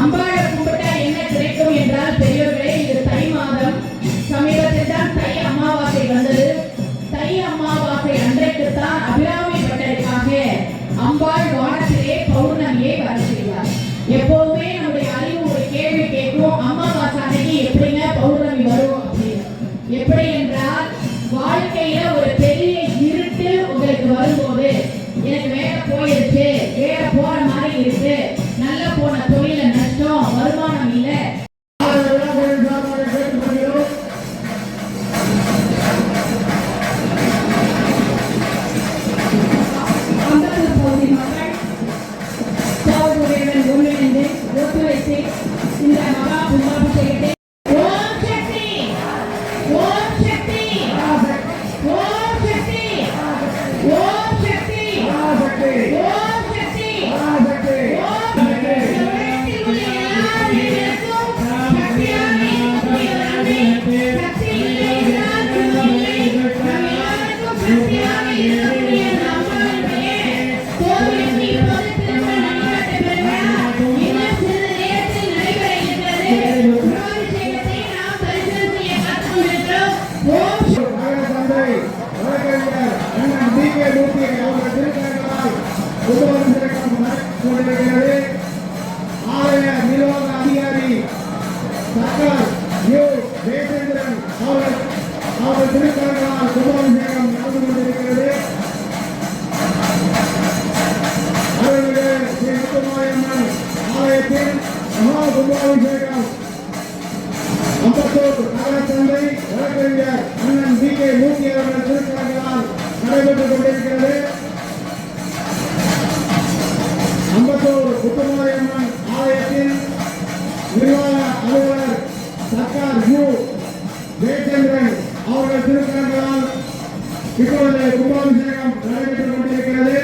அம்பாளை கும்பிட்டா என்ன கிடைக்கும் என்றால் பெரியவர்களே, இது தை மாதம். சமீபத்தில் தான் தை அமாவாசை வந்தது. தை அமாவாசை அன்றைக்குத்தான் அபிராமி பட்டருக்காக அம்பாள் வானத்திலே பௌர்ணமியை வர செய்வார். எப்போதுமே நம்முடைய அறிவு ஒரு கேள்வி கேட்கும், அமாவாசை அன்னைக்கு எப்படிங்க பௌர்ணமி வரும் அப்படின்னு. எப்படி என்றால், வாழ்க்கையில ஒரு பெரிய இருட்டு உங்களுக்கு வரும்போது, எனக்கு வேலை போயிடுச்சு, வேலை போற மாதிரி இருக்கு, நல்ல போன தொழில நஷ்டம், வருமானம் இல்லை, ஒன்றிணைந்து ஒத்துழைத்து இந்த மகா கும்பாபிஷேகத்தை ஓம் சக்தி ஓம் சக்தி ஓம் சக்தி ஓம் சக்தி ஓம் சக்தி ஓம் சக்தி ஆலய நிர்வாக அதிகாரி சர்க்கார் யு தேவேந்திரன் அவர்கள் திருக்கரங்களால் கும்பாபிஷேகம் நடந்து கொண்டிருக்கிறது. அவர்களுடைய ஸ்ரீ முத்துமாரியம்மன் ஆலயத்தில் மகா கும்பாபிஷேகம் அம்பத்தூர் நகர தந்தை வழக்கறிஞர் அண்ணன் டி கே மூர்த்தி அவர்கள் திருக்கரங்களால் நடைபெற்றுக் கொண்டிருக்கிறது. அம்பத்தூர் முத்துமாரியம்மன் ஆலயத்தில் நிர்வாக அலுவலர் சர்க்கார் யு தேவேந்திரன் அவர்கள் திருக்கரங்களால் இப்பொழுது கும்பாபிஷேகம் நடைபெற்றுக் கொண்டிருக்கிறது.